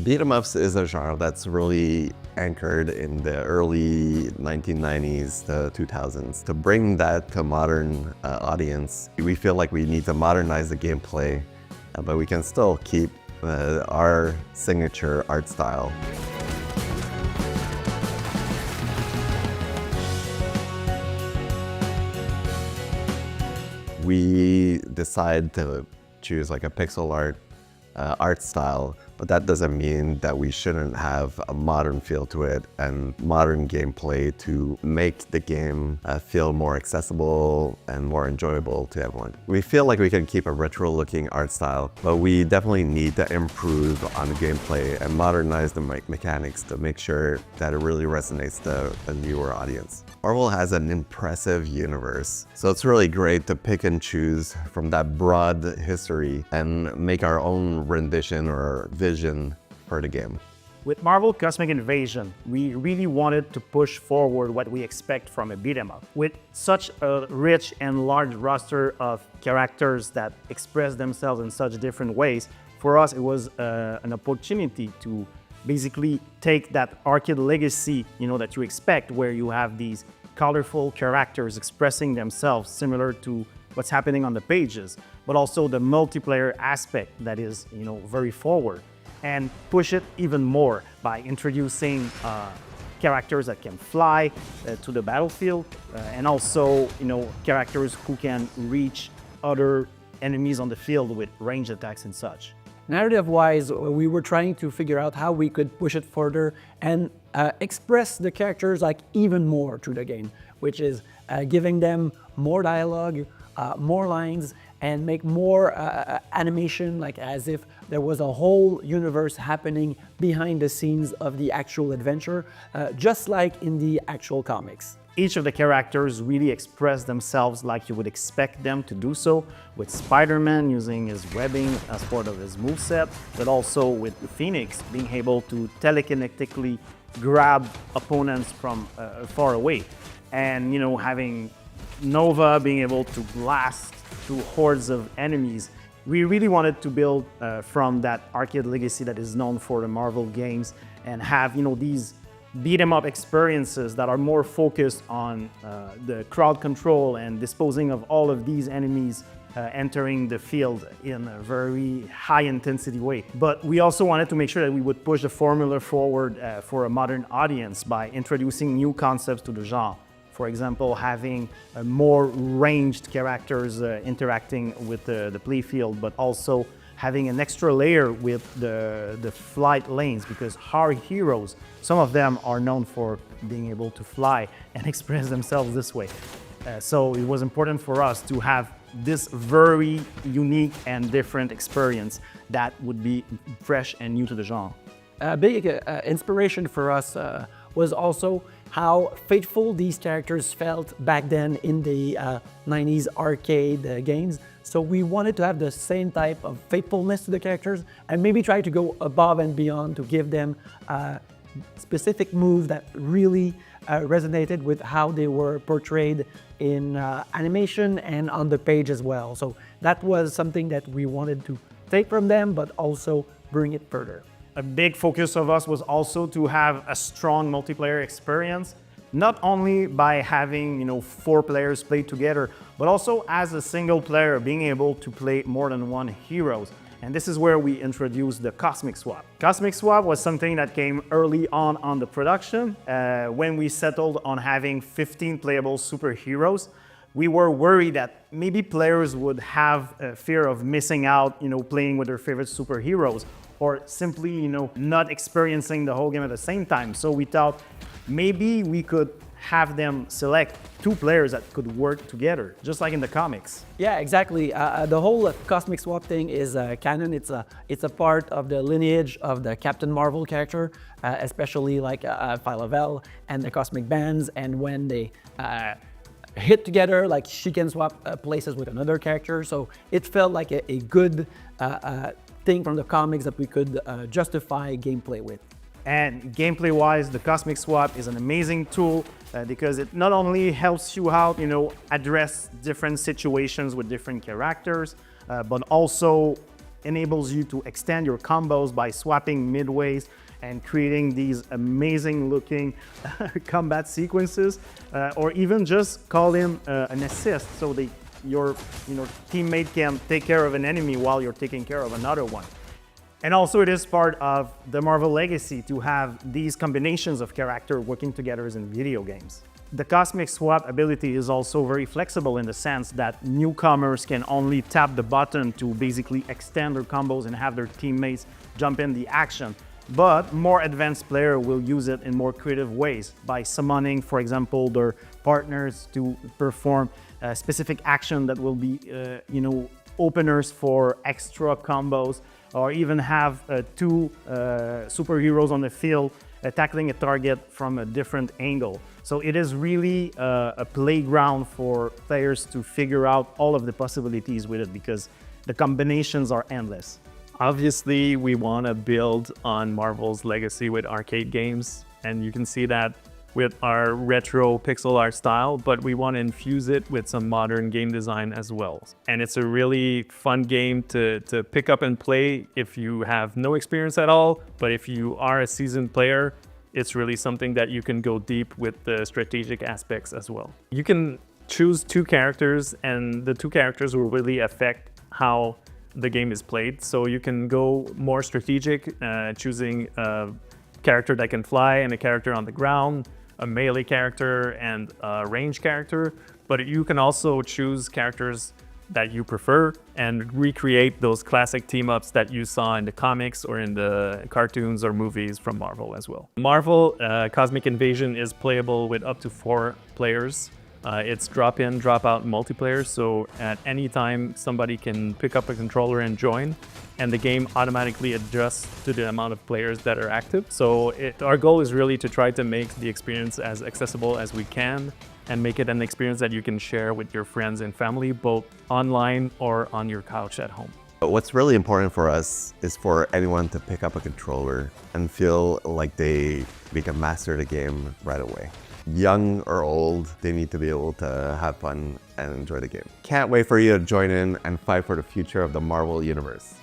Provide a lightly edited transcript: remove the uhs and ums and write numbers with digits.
Beat 'em ups is a genre that's really anchored in the early 1990s to 2000s. To bring that to modern audience, we feel like we need to modernize the gameplay, but we can still keep our signature art style. We decide to choose like a pixel art style, but that doesn't mean that we shouldn't have a modern feel to it and modern gameplay to make the game feel more accessible and more enjoyable to everyone. We feel like we can keep a retro-looking art style, but we definitely need to improve on the gameplay and modernize the mechanics to make sure that it really resonates to a newer audience. Marvel has an impressive universe, so it's really great to pick and choose from that broad history and make our own rendition or vision for the game. With Marvel Cosmic Invasion, we really wanted to push forward what we expect from a beat 'em up. With such a rich and large roster of characters that express themselves in such different ways, for us it was an opportunity to basically take that arcade legacy, that you expect, where you have these colorful characters expressing themselves similar to what's happening on the pages, but also the multiplayer aspect that is, very forward, and push it even more by introducing characters that can fly to the battlefield, and also, characters who can reach other enemies on the field with range attacks and such. Narrative-wise, we were trying to figure out how we could push it further and express the characters like even more through the game, which is giving them more dialogue, more lines, and make more animation, like as if there was a whole universe happening behind the scenes of the actual adventure, just like in the actual comics. Each of the characters really express themselves like you would expect them to do so, with Spider-Man using his webbing as part of his moveset, but also with Phoenix being able to telekinetically grab opponents from far away, and having Nova being able to blast through hordes of enemies. We really wanted to build from that arcade legacy that is known for the Marvel games and have these beat 'em up experiences that are more focused on the crowd control and disposing of all of these enemies entering the field in a very high intensity way. But we also wanted to make sure that we would push the formula forward for a modern audience by introducing new concepts to the genre. For example, having more ranged characters interacting with the playfield, but also having an extra layer with the flight lanes, because our heroes, some of them are known for being able to fly and express themselves this way. So it was important for us to have this very unique and different experience that would be fresh and new to the genre. A big inspiration for us was also how faithful these characters felt back then in the 90s arcade games. So we wanted to have the same type of faithfulness to the characters and maybe try to go above and beyond to give them a specific move that really resonated with how they were portrayed in animation and on the page as well. So that was something that we wanted to take from them, but also bring it further. A big focus of us was also to have a strong multiplayer experience, not only by having 4 players play together, but also as a single player being able to play more than one heroes. And this is where we introduced the Cosmic Swap. Cosmic Swap was something that came early on the production. When we settled on having 15 playable superheroes, we were worried that maybe players would have a fear of missing out, playing with their favorite superheroes, or simply, not experiencing the whole game at the same time. So we thought maybe we could have them select 2 players that could work together, just like in the comics. Yeah, exactly. The whole Cosmic Swap thing is canon. It's a part of the lineage of the Captain Marvel character, especially like Phyla-Vell and the Cosmic Bands. And when they hit together, like she can swap places with another character. So it felt like a good thing from the comics that we could justify gameplay with. And gameplay-wise, the Cosmic Swap is an amazing tool because it not only helps you out, address different situations with different characters, but also enables you to extend your combos by swapping midways and creating these amazing looking combat sequences, or even just call in an assist so your teammate can take care of an enemy while you're taking care of another one. And also it is part of the Marvel legacy to have these combinations of characters working together in video games. The Cosmic Swap ability is also very flexible in the sense that newcomers can only tap the button to basically extend their combos and have their teammates jump in the action. But more advanced players will use it in more creative ways by summoning, for example, their partners to perform a specific action that will be, openers for extra combos, or even have two superheroes on the field tackling a target from a different angle. So it is really a playground for players to figure out all of the possibilities with it because the combinations are endless. Obviously, we want to build on Marvel's legacy with arcade games, and you can see that with our retro pixel art style, but we want to infuse it with some modern game design as well. And it's a really fun game to pick up and play if you have no experience at all, but if you are a seasoned player, it's really something that you can go deep with the strategic aspects as well. You can choose two characters, and the two characters will really affect how the game is played. So you can go more strategic, choosing a character that can fly and a character on the ground, a melee character and a range character, but you can also choose characters that you prefer and recreate those classic team-ups that you saw in the comics or in the cartoons or movies from Marvel as well. Marvel Cosmic Invasion is playable with up to 4 players. It's drop-in, drop-out multiplayer, so at any time somebody can pick up a controller and join, and the game automatically adjusts to the amount of players that are active. So our goal is really to try to make the experience as accessible as we can and make it an experience that you can share with your friends and family, both online or on your couch at home. But what's really important for us is for anyone to pick up a controller and feel like they become master of the game right away. Young or old, they need to be able to have fun and enjoy the game. Can't wait for you to join in and fight for the future of the Marvel Universe.